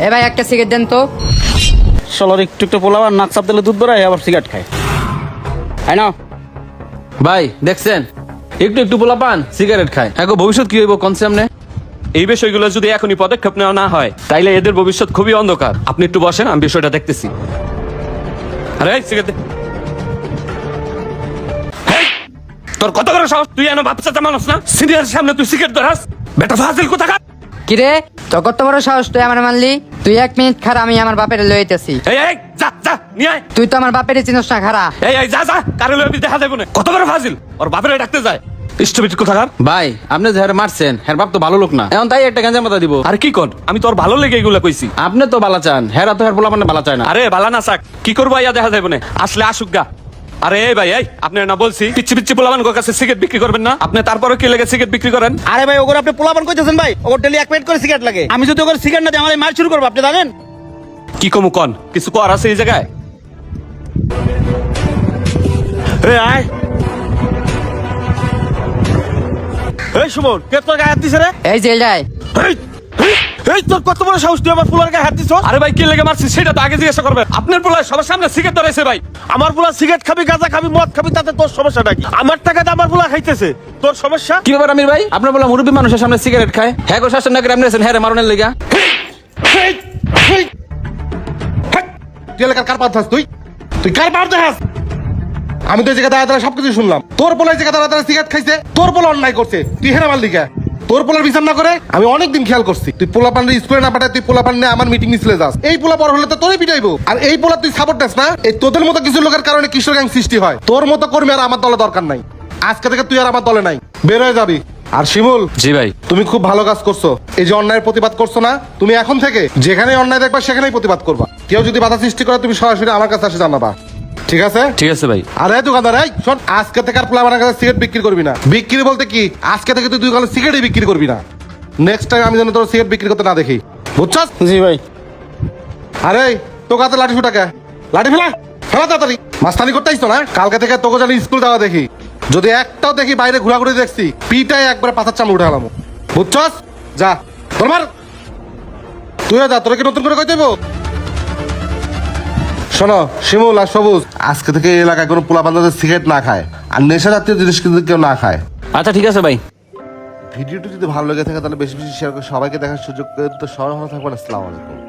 এ ভাই একটা সিগারেট দেন তো। শালার একটু একটু পোলাবার নাক চাপ দিলে দুধ বেড়ায় আবার সিগারেট খায়। আই না ভাই দেখছেন একটু একটু পোলা পান সিগারেট খায়, এখন ভবিষ্যৎ কি হইব কোন সামনে? এই বিষয়গুলো যদি এখনই পদক্ষেপ নেওয়া না হয় তাইলে এদের ভবিষ্যৎ খুবই অন্ধকার। আপনি একটু বসেন, আমি বিষয়টা দেখতেছি। আরে এই সিগারেট দে। হেই, তোর কত বড় সাহস, তুই এনে বাচ্চা মানুষ না, সিনিয়রের সামনে তুই সিগারেট ধরাস? বেটা ফাজিল কোথাকার। কিরে তোর কত বড় সাহস, তুই আমার মানলি? তুই 1 মিনিট খারা, আমি আমার বাপের লইতেছি। এই এই যা যা নিয়ে আয়। তুই তো আমার বাপের চিনস না, খারা। এই এই যা যা, কারে লইবি দেখা যাবে না। কত বড় ফাজিল, ওর বাপেরে ডাকতে যায়। স্টুপিড কোথাকার। ভাই আপনি যে হারে মারছেন হ্যার বাপ তো ভালো লোক না, এখন তাই একটা গাঁজা মাথা দিব। আর কি কর, আমি তোর ভালো লেগে এগুলা কইছি। আপনি তো বালা চান, হেরা তো হের পোলা পানে বালা চায় না। আরে বালা না চাক, কি করবো ইয়া দেখা যাবে না, আসলে আসুক গা। আরে এই ভাই, এই আপনি না বলছি পিচ্ছি পিচ্ছি পোলাবান কাছে সিগারেট বিক্রি করবেন না, আপনি তারপরে কি লেগে সিগারেট বিক্রি করেন? আরে ভাই ওগর আপনি পোলাপান কইতেছেন ভাই, ওগর ডেলি 1 প্যাকেট করে সিগারেট লাগে। আমি যদি ওগর সিগারেট না দিই আমার মার শুরু করব, আপনি জানেন? কি কমু কন, কিছু কর আছে এই জায়গায়? এই আয় এই সুমন, কে তোর গায়ে হাত দিছে রে? এই যে যাই। এই এই, এই তোর কত বড় সাহস, তুই আমার পোলার গায়ে হাত দিছস? আরে ভাই কি লেগে মারছি সেটা তো আগে জিজ্ঞাসা করবে। আপনার পোলায় সবার সামনে সিগারেট ধরেছে ভাই। আমার পোলা সিগারেট খাবি, গাঁজা খাবি, মদ খাবি, তাতে তোর সমস্যাটা কি? আমার টাকাতে আমার পোলা খাইতেছে, তোর সমস্যা কি ব্যাপার আমির ভাই, আপনার বলা মুরব্বী মানুষের সামনে সিগারেট খায়, হ্যাঁ গো শাসন না করে আপনি আছেন হ্যাঁ মারনের লেগা। এই, এই, তুই এলাকার কার পার তুই তুই কার পার দেখাস? আমি তো এই জায়গায় দাঁড়া সবকিছু শুনলাম। তোর পোলা এই জায়গায় দাঁড়া সিগারেট খাইছে, তোর পোলা অন্যায় করছে, তুই হেরা মার লিগা। তোর পোলার বিচার না করে আমি অনেকদিন খেয়াল করছি, তুই পোলা পান্ডে স্কুলে না পাঠায় তুই পোলা পান্ডে আমার মিটিং মিছিলে যাস। এই পোলা বড় হলে তো তোরই পিটাইবো। আর এই পোলা তুই সাপোর্ট দিস না, এই তোদের মতো কিছু লোকের কারণে কিশোর গ্যাং সৃষ্টি হয়। তোর মতো কর্মী আর আমার দলে দরকার নাই। আজকে থেকে তুই আর আমার দলে নাই, বের হয়ে যাবি। আর শিমুল, জি ভাই। তুমি খুব ভালো কাজ করছো, এই যে অন্যায়ের প্রতিবাদ করছো না, তুমি এখন থেকে যেখানে অন্যায় দেখবা সেখানেই প্রতিবাদ করবা। কেউ যদি বাধা সৃষ্টি করে তুমি সরাসরি আমার কাছে এসে জানাবা, ঠিক আছে? ঠিক আছে ভাই। আরে দোকানদার, এই শোন, আজকে থেকে আর পোলা আমার কাছে সিগারেট বিক্রি করবি না। বিক্রি বলতে কি, আজকে থেকে তুই দোকানে সিগারেটই বিক্রি করবি না। নেক্সট টাইম আমি যেন তোর সিগারেট বিক্রি করতে না দেখি, বুঝছস? জি ভাই। আরে তোর হাতে লাঠি ফুটাকে, লাঠি ফেলা ফেলা তাড়াতাড়ি। মাস্তানি করতে আইছো না? কালকে থেকে তোকে জানি স্কুল যাওয়া দেখি, যদি একটাও দেখি বাইরে ঘোরাঘুরি দেখছি পিটাই একবারে পাতার চামড়া উঠে গেলাম, বুঝছস? যা তোমার, তুইও যা, তোরা কি নতুন করে কই দেবো? শোনো শিমুল আর সবুজ, আজকে থেকে এই এলাকায় কোনো পোলা বান্ধবদের সিগারেট না খায় আর নেশা জাতীয় জিনিস কিন্তু কেউ না খায়। আচ্ছা ঠিক আছে ভাই। ভিডিওটি যদি ভালো লেগে থাকে তাহলে বেশি বেশি শেয়ার করে সবাইকে দেখার সুযোগ করে, তো সবাই ভালো থাকবেন। আসসালামু আলাইকুম।